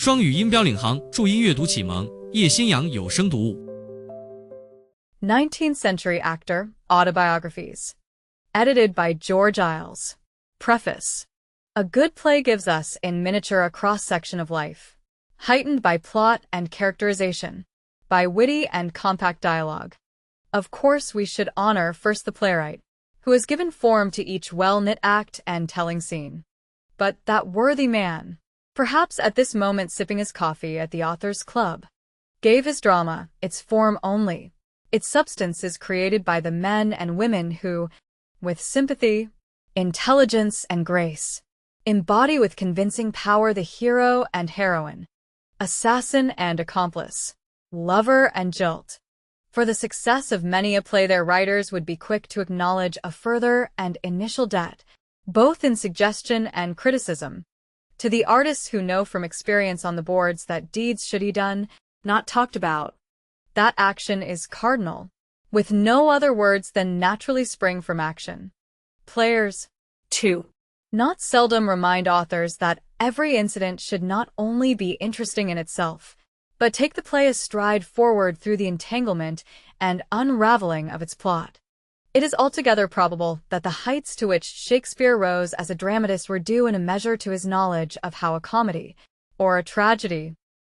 双语音标领航，注音阅读启蒙，叶兴阳有声读物。19th Century Actor, Autobiographies. Edited by George Iles. Preface. A good play gives us in miniature a cross-section of life, heightened by plot and characterization, by witty and compact dialogue. Of course, we should honor first the playwright, who has given form to each well-knit act and telling scene. But that worthy man, perhaps at this moment sipping his coffee at the author's club, gave his drama its form only. Its substance is created by the men and women who, with sympathy, intelligence, and grace, embody with convincing power the hero and heroine, assassin and accomplice, lover and jilt. For the success of many a play, their writers would be quick to acknowledge a further and initial debt, both in suggestion and criticism, to the artists who know from experience on the boards that deeds should be done, not talked about. That action is cardinal, with no other words than naturally spring from action. Players, too, not seldom remind authors that every incident should not only be interesting in itself, but take the play a stride forward through the entanglement and unraveling of its plot. It is altogether probable that the heights to which Shakespeare rose as a dramatist were due in a measure to his knowledge of how a comedy, or a tragedy,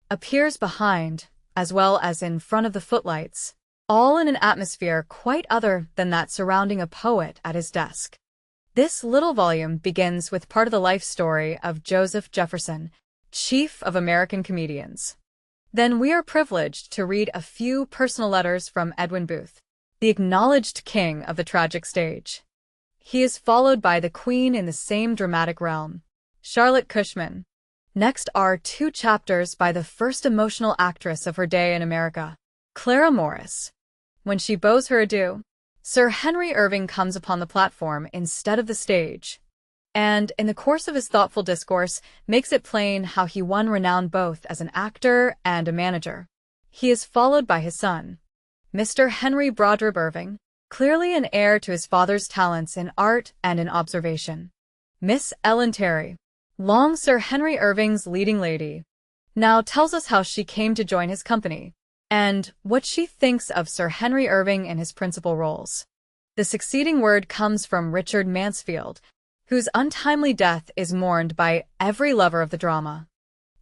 appears behind, as well as in front of the footlights, all in an atmosphere quite other than that surrounding a poet at his desk. This little volume begins with part of the life story of Joseph Jefferson, chief of American comedians. Then we are privileged to read a few personal letters from Edwin Booth, the acknowledged king of the tragic stage. He is followed by the queen in the same dramatic realm, Charlotte Cushman. Next are 2 chapters by the first emotional actress of her day in America, Clara Morris. When she bows her adieu, Sir Henry Irving comes upon the platform instead of the stage, and, in the course of his thoughtful discourse, makes it plain how he won renown both as an actor and a manager. He is followed by his son, Mr. Henry Brodribb Irving, clearly an heir to his father's talents in art and in observation. Miss Ellen Terry, long Sir Henry Irving's leading lady, now tells us how she came to join his company, and what she thinks of Sir Henry Irving in his principal roles. The succeeding word comes from Richard Mansfield, whose untimely death is mourned by every lover of the drama.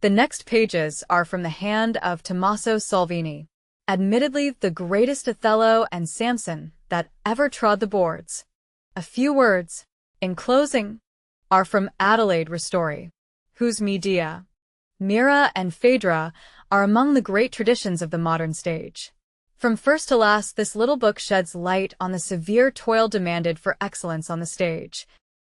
The next pages are from the hand of Tommaso Salvini, admittedly the greatest Othello and Samson that ever trod the boards. A few words, in closing, are from Adelaide Ristori, whose Medea, Mira, and Phaedra are among the great traditions of the modern stage. From first to last, this little book sheds light on the severe toil demanded for excellence on the stage,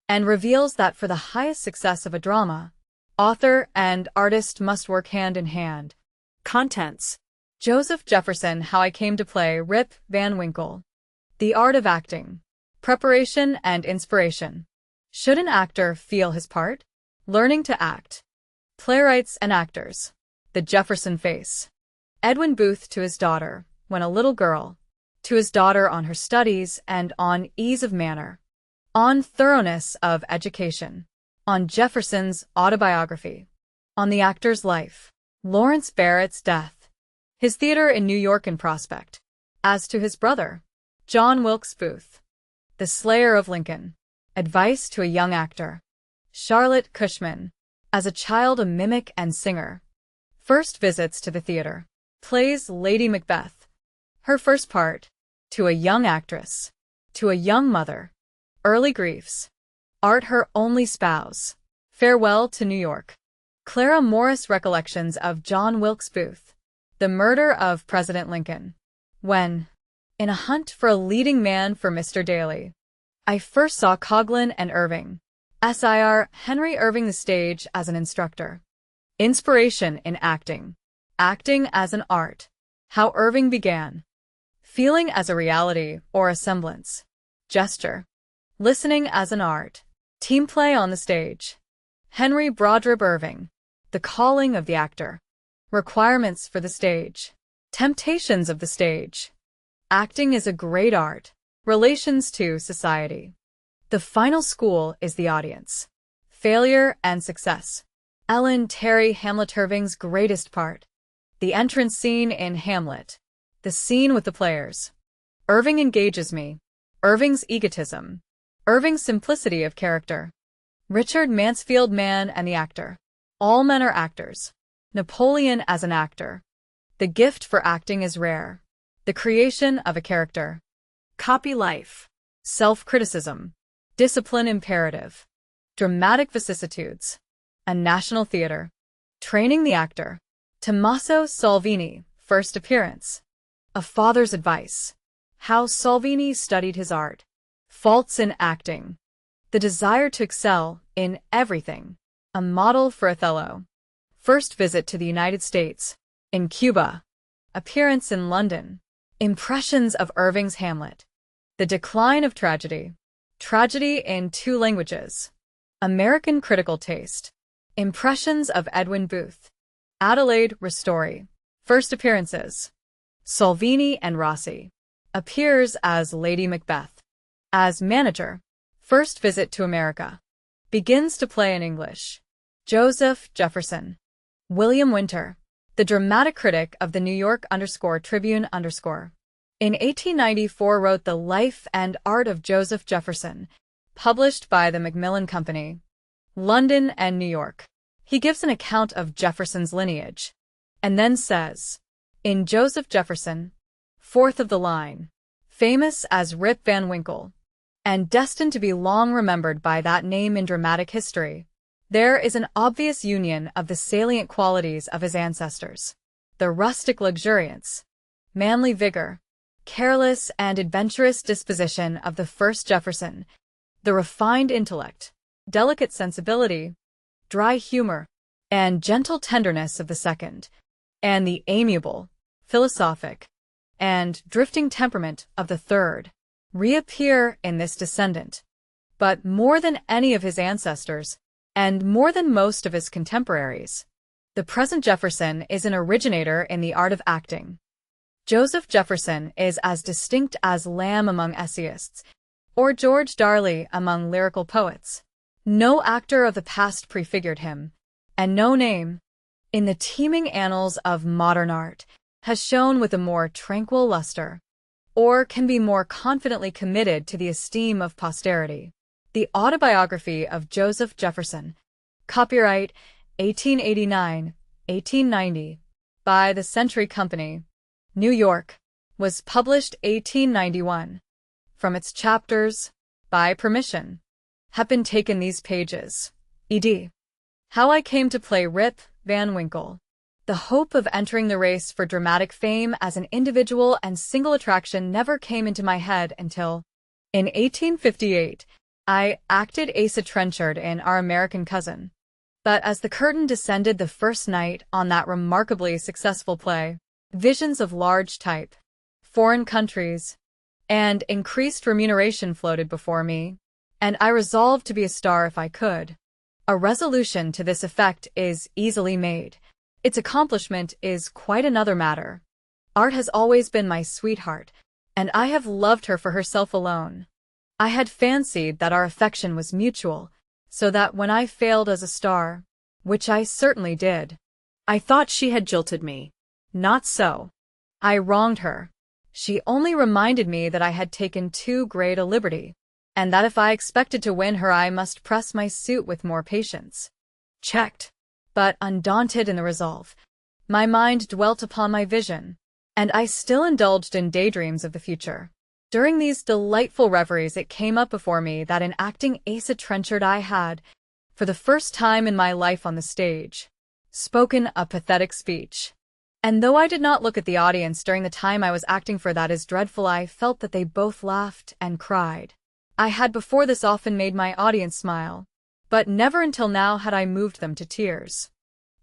and reveals that for the highest success of a drama, author and artist must work hand in hand. Contents: Joseph Jefferson, How I Came to Play, Rip Van Winkle. The Art of Acting. Preparation and Inspiration. Should an actor feel his part? Learning to act. Playwrights and actors. The Jefferson Face. Edwin Booth to his daughter, when a little girl. To his daughter on her studies and on ease of manner. On thoroughness of education. On Jefferson's autobiography. On the actor's life. Lawrence Barrett's death. His theater in New York in prospect. As to his brother, John Wilkes Booth. The Slayer of Lincoln. Advice to a young actor. Charlotte Cushman. As a child a mimic and singer. First visits to the theater. Plays Lady Macbeth. Her first part. To a young actress. To a young mother. Early griefs. Art her only spouse. Farewell to New York. Clara Morris Recollections of John Wilkes Booth. The murder of President Lincoln. When, in a hunt for a leading man for Mr. Daly, I first saw Coghlan and Irving. Sir Henry Irving the stage as an instructor. Inspiration in acting. Acting as an art. How Irving began. Feeling as a reality or a semblance. Gesture. Listening as an art. Team play on the stage. Henry Brodribb Irving. The calling of the actor. Requirements for the stage. Temptations of the stage. Acting is a great art. Relations to society. The final school is the audience. Failure and success. Ellen Terry Hamlet Irving's greatest part. The entrance scene in Hamlet. The scene with the players. Irving engages me. Irving's egotism. Irving's simplicity of character. Richard Mansfield Man and the actor. All men are actors. Napoleon as an actor. The gift for acting is rare. The creation of a character. Copy life. Self-criticism. Discipline imperative. Dramatic vicissitudes. A national theater. Training the actor. Tommaso Salvini, first appearance. A father's advice. How Salvini studied his art. Faults in acting. The desire to excel in everything. A model for Othello. First visit to the United States. In Cuba. Appearance in London. Impressions of Irving's Hamlet. The decline of tragedy. Tragedy in 2 languages. American critical taste. Impressions of Edwin Booth. Adelaide Ristori. First appearances. Salvini and Rossi. Appears as Lady Macbeth. As manager. First visit to America. Begins to play in English. Joseph Jefferson. William Winter. The dramatic critic of the New York _Tribune _. In 1894 wrote The Life and Art of Joseph Jefferson, published by the Macmillan Company. London and New York. He gives an account of Jefferson's lineage, and then says, in Joseph Jefferson, 4th of the line, famous as Rip Van Winkle, and destined to be long remembered by that name in dramatic history, there is an obvious union of the salient qualities of his ancestors. The rustic luxuriance, manly vigor, careless and adventurous disposition of the first Jefferson, the refined intellect, delicate sensibility, dry humor, and gentle tenderness of the second, and the amiable, philosophic, and drifting temperament of the third, reappear in this descendant. But more than any of his ancestors, and more than most of his contemporaries, the present Jefferson is an originator in the art of acting. Joseph Jefferson is as distinct as Lamb among essayists, or George Darley among lyrical poets. No actor of the past prefigured him, and no name, in the teeming annals of modern art, has shone with a more tranquil luster, or can be more confidently committed to the esteem of posterity. The Autobiography of Joseph Jefferson, copyright 1889-1890, by the Century Company, New York, was published 1891. From its chapters, by permission, have been taken these pages. ed. How I came to play Rip Van Winkle. The hope of entering the race for dramatic fame as an individual and single attraction never came into my head until, in 1858, I acted Asa Trenchard in Our American Cousin. But as the curtain descended the first night on that remarkably successful play, visions of large type, foreign countries, and increased remuneration floated before me, and I resolved to be a star if I could. A resolution to this effect is easily made. Its accomplishment is quite another matter. Art has always been my sweetheart, and I have loved her for herself alone. I had fancied that our affection was mutual, so that when I failed as a star, which I certainly did, I thought she had jilted me. Not so. I wronged her. She only reminded me that I had taken too great a liberty, and that if I expected to win her I must press my suit with more patience. Checked, but undaunted in the resolve, my mind dwelt upon my vision, and I still indulged in daydreams of the future. During these delightful reveries it came up before me that in acting Asa Trenchard I had, for the first time in my life on the stage, spoken a pathetic speech. And though I did not look at the audience during the time I was acting for that is dreadful, I felt that they both laughed and cried. I had before this often made my audience smile, but never until now had I moved them to tears.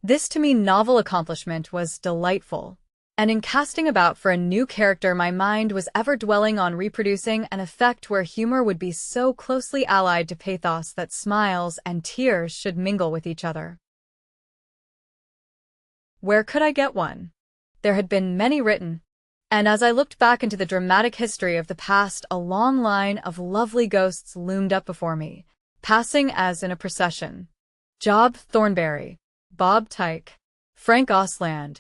This to me novel accomplishment was delightful, and in casting about for a new character my mind was ever dwelling on reproducing an effect where humor would be so closely allied to pathos that smiles and tears should mingle with each other. Where could I get one? There had been many written, and as I looked back into the dramatic history of the past, a long line of lovely ghosts loomed up before me, passing as in a procession. Job Thornberry, Bob Tyke, Frank Osland,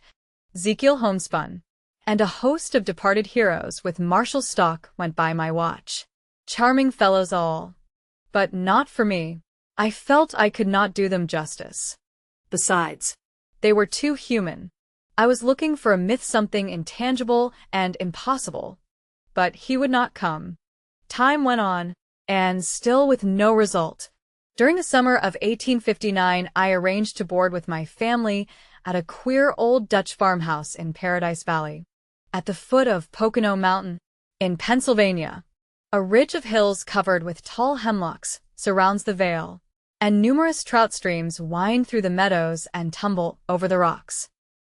Ezekiel Homespun, and a host of departed heroes with Marshall Stock went by my watch. Charming fellows all. But not for me. I felt I could not do them justice. Besides, they were too human. I was looking for a myth, something intangible and impossible. But he would not come. Time went on, and still with no result. During the summer of 1859, I arranged to board with my family at a queer old Dutch farmhouse in Paradise Valley, at the foot of Pocono Mountain, in Pennsylvania. A ridge of hills covered with tall hemlocks surrounds the vale, and numerous trout streams wind through the meadows and tumble over the rocks.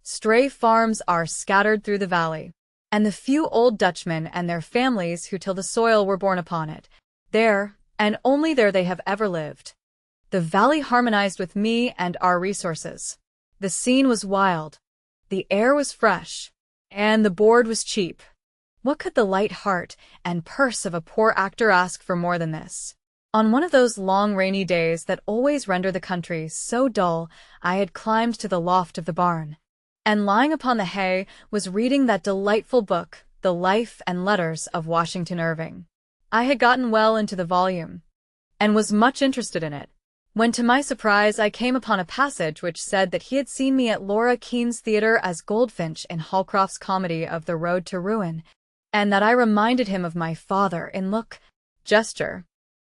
Stray farms are scattered through the valley, and the few old Dutchmen and their families who till the soil were born upon it, there, and only there they have ever lived. The valley harmonized with me and our resources. The scene was wild, the air was fresh, and the board was cheap. What could the light heart and purse of a poor actor ask for more than this? On one of those long rainy days that always render the country so dull, I had climbed to the loft of the barn, and lying upon the hay was reading that delightful book, The Life and Letters of Washington Irving. I had gotten well into the volume, and was much interested in it, when to my surprise I came upon a passage which said that he had seen me at Laura Keane's theater as Goldfinch in Holcroft's comedy of The Road to Ruin, and that I reminded him of my father in look, gesture,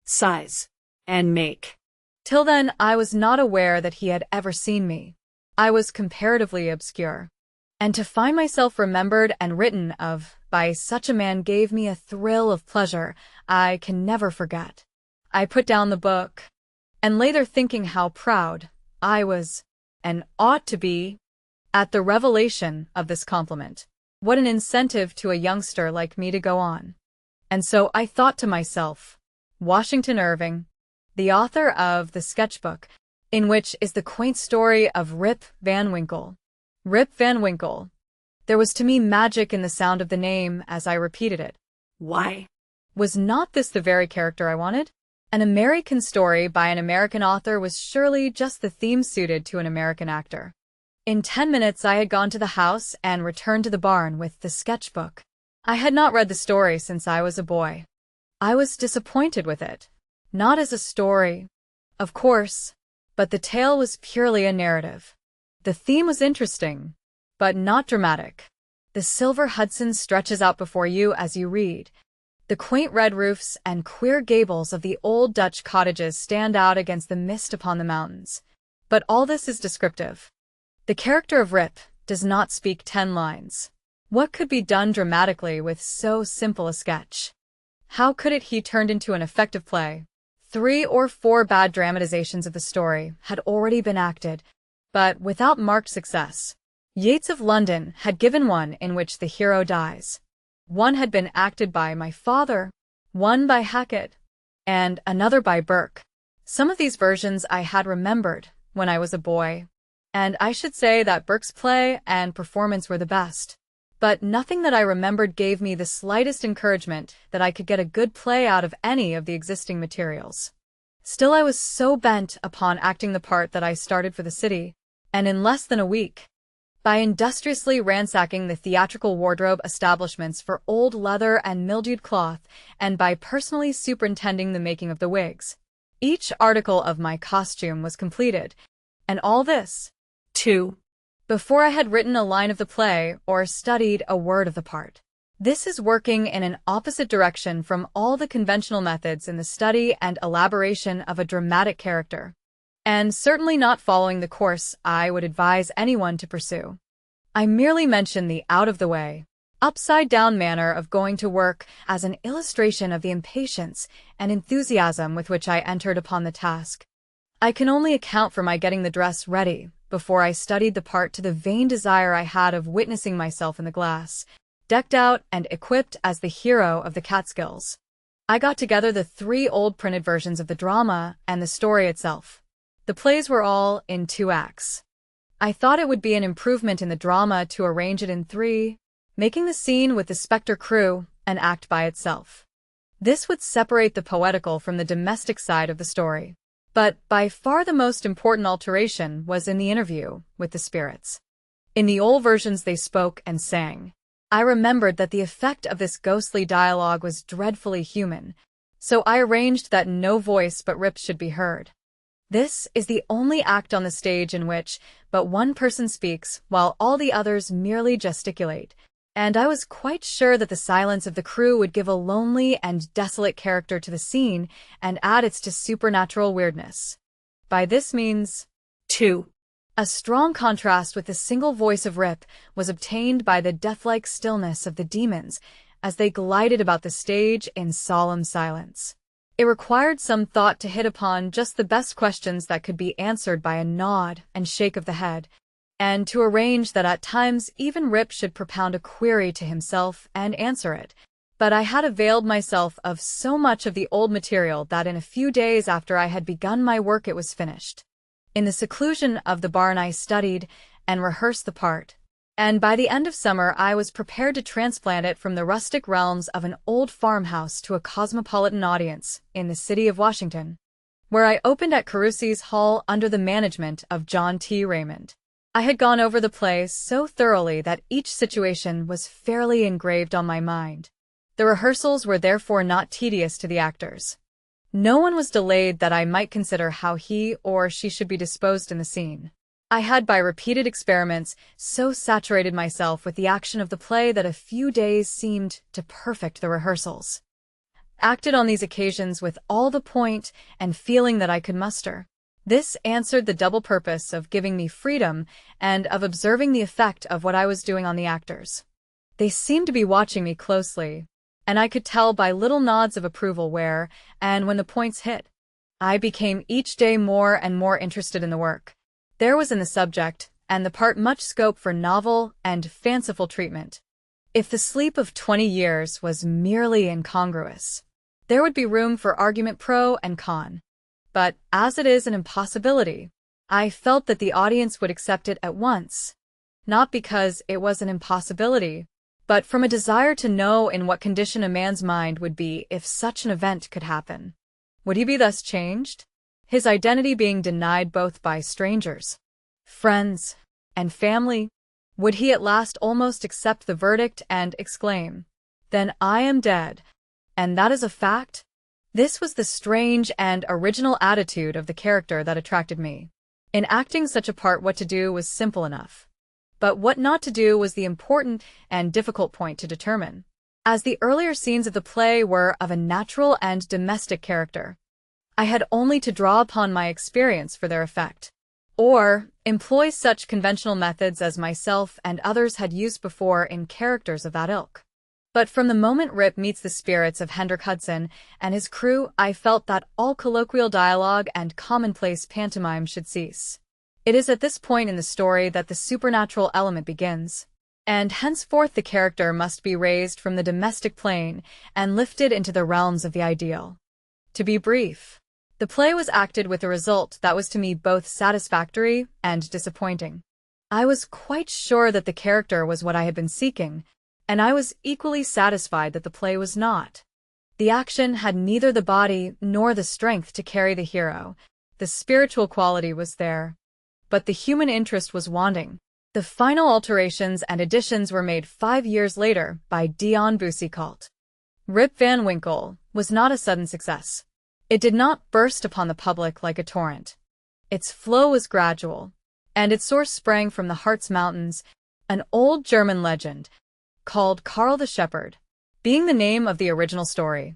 size, and make. Till then I was not aware that he had ever seen me. I was comparatively obscure, and to find myself remembered and written of by such a man gave me a thrill of pleasure I can never forget. I put down the book, and lay there thinking how proud I was, and ought to be, at the revelation of this compliment. What an incentive to a youngster like me to go on. And so I thought to myself, Washington Irving, the author of the sketchbook, in which is the quaint story of Rip Van Winkle. Rip Van Winkle. There was to me magic in the sound of the name as I repeated it. Why? Was not this the very character I wanted? An American story by an American author was surely just the theme suited to an American actor. In 10 minutes I had gone to the house and returned to the barn with the sketchbook. I had not read the story since I was a boy. I was disappointed with it. Not as a story, of course, but the tale was purely a narrative. The theme was interesting, but not dramatic. The silver Hudson stretches out before you as you read. The quaint red roofs and queer gables of the old Dutch cottages stand out against the mist upon the mountains. But all this is descriptive. The character of Rip does not speak 10 lines. What could be done dramatically with so simple a sketch? How could it be turned into an effective play? 3 or 4 bad dramatizations of the story had already been acted, but without marked success. Yeats of London had given one in which the hero dies. One had been acted by my father, one by Hackett, and another by Burke. Some of these versions I had remembered when I was a boy, and I should say that Burke's play and performance were the best. But nothing that I remembered gave me the slightest encouragement that I could get a good play out of any of the existing materials. Still I was so bent upon acting the part that I started for the city, and in less than a week, by industriously ransacking the theatrical wardrobe establishments for old leather and mildewed cloth, and by personally superintending the making of the wigs. Each article of my costume was completed, and all this, too, before I had written a line of the play or studied a word of the part. This is working in an opposite direction from all the conventional methods in the study and elaboration of a dramatic character, and certainly not following the course I would advise anyone to pursue. I merely mention the out-of-the-way, upside-down manner of going to work as an illustration of the impatience and enthusiasm with which I entered upon the task. I can only account for my getting the dress ready before I studied the part to the vain desire I had of witnessing myself in the glass, decked out and equipped as the hero of the Catskills. I got together the 3 old printed versions of the drama and the story itself. The plays were all in 2 acts. I thought it would be an improvement in the drama to arrange it in 3, making the scene with the Spectre crew an act by itself. This would separate the poetical from the domestic side of the story. But by far the most important alteration was in the interview with the spirits. In the old versions they spoke and sang. I remembered that the effect of this ghostly dialogue was dreadfully human, so I arranged that no voice but Rip's should be heard. This is the only act on the stage in which but one person speaks while all the others merely gesticulate, and I was quite sure that the silence of the crew would give a lonely and desolate character to the scene and add its to supernatural weirdness. By this means, too, a strong contrast with the single voice of Rip was obtained by the deathlike stillness of the demons as they glided about the stage in solemn silence. It required some thought to hit upon just the best questions that could be answered by a nod and shake of the head, and to arrange that at times even Rip should propound a query to himself and answer it. But I had availed myself of so much of the old material that in a few days after I had begun my work it was finished. In the seclusion of the barn I studied and rehearsed the part, and by the end of summer I was prepared to transplant it from the rustic realms of an old farmhouse to a cosmopolitan audience in the city of Washington, where I opened at Carusi's Hall under the management of John T. Raymond. I had gone over the play so thoroughly that each situation was fairly engraved on my mind. The rehearsals were therefore not tedious to the actors. No one was delayed that I might consider how he or she should be disposed in the scene. I had by repeated experiments so saturated myself with the action of the play that a few days seemed to perfect the rehearsals. Acted on these occasions with all the point and feeling that I could muster. This answered the double purpose of giving me freedom and of observing the effect of what I was doing on the actors. They seemed to be watching me closely, and I could tell by little nods of approval where and when the points hit. I became each day more and more interested in the work. There was in the subject and the part much scope for novel and fanciful treatment. If the sleep of 20 years was merely incongruous, there would be room for argument pro and con. But as it is an impossibility, I felt that the audience would accept it at once, not because it was an impossibility, but from a desire to know in what condition a man's mind would be if such an event could happen. Would he be thus changed? His identity being denied both by strangers, friends, and family? Would he at last almost accept the verdict and exclaim, "Then I am dead, and that is a fact"? This was the strange and original attitude of the character that attracted me. In acting such a part, what to do was simple enough, but what not to do was the important and difficult point to determine. As the earlier scenes of the play were of a natural and domestic character, I had only to draw upon my experience for their effect, or employ such conventional methods as myself and others had used before in characters of that ilk. But from the moment Rip meets the spirits of Hendrik Hudson and his crew, I felt that all colloquial dialogue and commonplace pantomime should cease. It is at this point in the story that the supernatural element begins, and henceforth the character must be raised from the domestic plane and lifted into the realms of the ideal. To be brief, the play was acted with a result that was to me both satisfactory and disappointing. I was quite sure that the character was what I had been seeking, and I was equally satisfied that the play was not. The action had neither the body nor the strength to carry the hero. The spiritual quality was there, but the human interest was wanting. The final alterations and additions were made 5 years later by Dion Boucicault. Rip Van Winkle was not a sudden success. It did not burst upon the public like a torrent. Its flow was gradual, and its source sprang from the Harz Mountains, an old German legend, called Karl the Shepherd, being the name of the original story.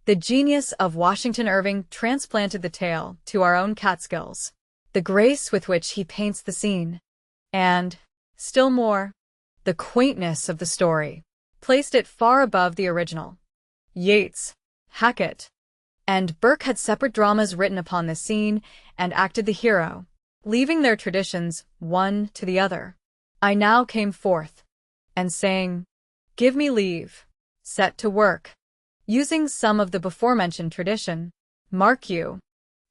The genius of Washington Irving transplanted the tale to our own Catskills. The grace with which he paints the scene, and, still more, the quaintness of the story, placed it far above the original. Yeats, Hackett, and Burke had separate dramas written upon this scene and acted the hero, leaving their traditions one to the other. I now came forth, and saying, "Give me leave," set to work, using some of the before-mentioned tradition. Mark you,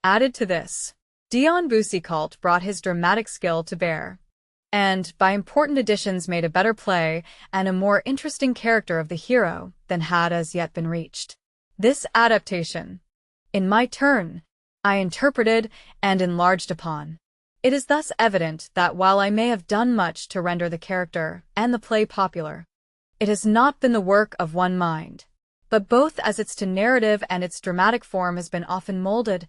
added to this, Dion Boucicault brought his dramatic skill to bear, and by important additions made a better play and a more interesting character of the hero than had as yet been reached. This adaptation, in my turn, I interpreted and enlarged upon. It is thus evident that while I may have done much to render the character and the play popular, it has not been the work of one mind, but both as its to narrative and its dramatic form has been often molded,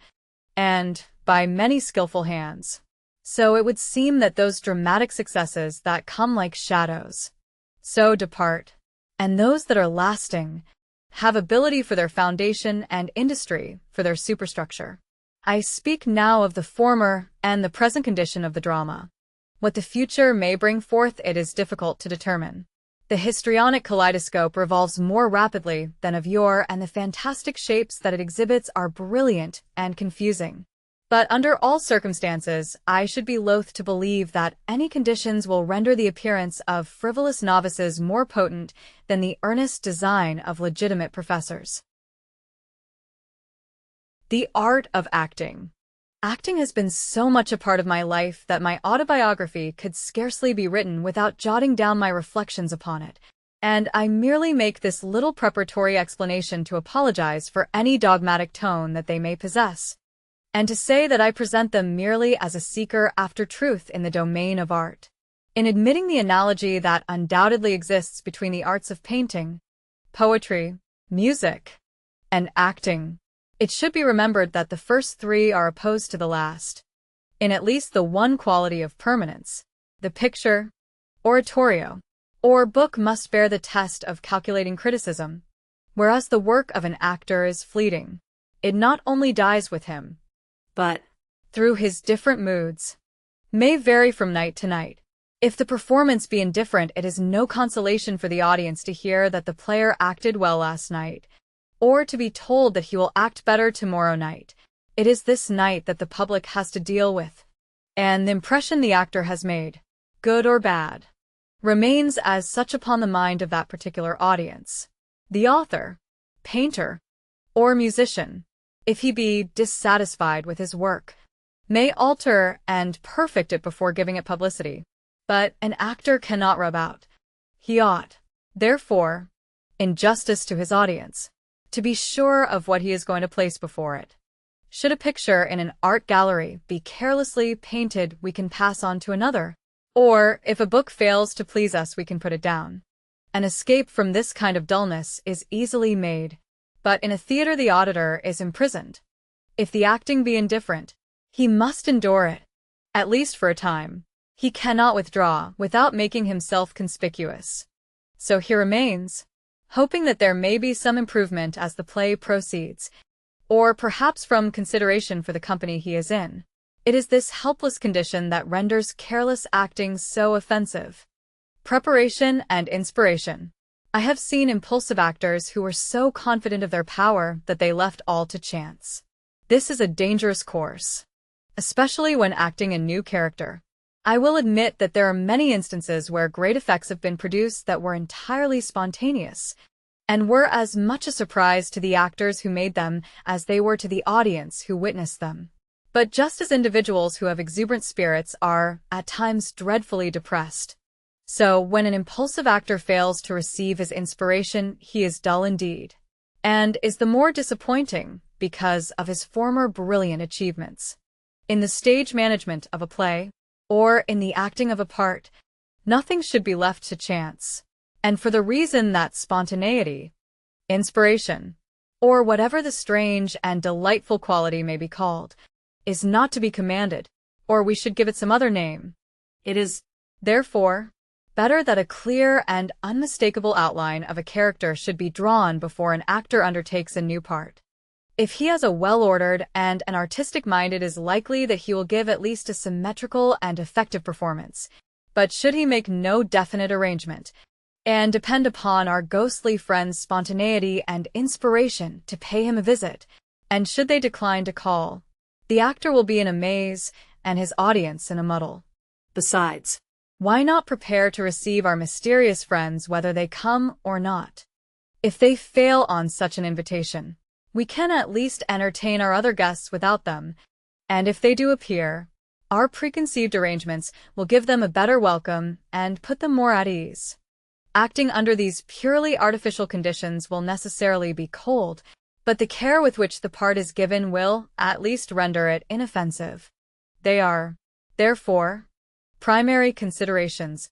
and by many skillful hands. So it would seem that those dramatic successes that come like shadows so depart, and those that are lasting have ability for their foundation and industry for their superstructure. I speak now of the former and the present condition of the drama. What the future may bring forth it is difficult to determine. The histrionic kaleidoscope revolves more rapidly than of yore, and the fantastic shapes that it exhibits are brilliant and confusing. But under all circumstances, I should be loath to believe that any conditions will render the appearance of frivolous novices more potent than the earnest design of legitimate professors. The art of acting. Acting has been so much a part of my life that my autobiography could scarcely be written without jotting down my reflections upon it, and I merely make this little preparatory explanation to apologize for any dogmatic tone that they may possess, and to say that I present them merely as a seeker after truth in the domain of art. In admitting the analogy that undoubtedly exists between the arts of painting, poetry, music, and acting, it should be remembered that the first three are opposed to the last, in at least the one quality of permanence. The picture, oratorio, or book must bear the test of calculating criticism, whereas the work of an actor is fleeting. It not only dies with him, but, through his different moods, may vary from night to night. If the performance be indifferent, it is no consolation for the audience to hear that the player acted well last night, or to be told that he will act better tomorrow night. It is this night that the public has to deal with, and the impression the actor has made, good or bad, remains as such upon the mind of that particular audience. The author, painter, or musician, if he be dissatisfied with his work, may alter and perfect it before giving it publicity, but an actor cannot rub out. He ought, therefore, in justice to his audience, to be sure of what he is going to place before it. Should a picture in an art gallery be carelessly painted, we can pass on to another, or if a book fails to please us, we can put it down. An escape from this kind of dullness is easily made, but in a theater the auditor is imprisoned. If the acting be indifferent, he must endure it, at least for a time. He cannot withdraw without making himself conspicuous. So he remains, hoping that there may be some improvement as the play proceeds, or perhaps from consideration for the company he is in. It is this helpless condition that renders careless acting so offensive. Preparation and inspiration. I have seen impulsive actors who were so confident of their power that they left all to chance. This is a dangerous course, especially when acting a new character. I will admit that there are many instances where great effects have been produced that were entirely spontaneous, and were as much a surprise to the actors who made them as they were to the audience who witnessed them. But just as individuals who have exuberant spirits are, at times, dreadfully depressed, so when an impulsive actor fails to receive his inspiration, he is dull indeed, and is the more disappointing because of his former brilliant achievements. In the stage management of a play, or in the acting of a part, nothing should be left to chance, and for the reason that spontaneity, inspiration, or whatever the strange and delightful quality may be called, is not to be commanded, or we should give it some other name. It is, therefore, better that a clear and unmistakable outline of a character should be drawn before an actor undertakes a new part. If he has a well-ordered and an artistic mind, it is likely that he will give at least a symmetrical and effective performance. But should he make no definite arrangement, and depend upon our ghostly friend's spontaneity and inspiration to pay him a visit, and should they decline to call, the actor will be in a maze and his audience in a muddle. Besides, why not prepare to receive our mysterious friends whether they come or not? If they fail on such an invitation, we can at least entertain our other guests without them, and if they do appear, our preconceived arrangements will give them a better welcome and put them more at ease. Acting under these purely artificial conditions will necessarily be cold, but the care with which the part is given will, at least, render it inoffensive. They are, therefore, primary considerations,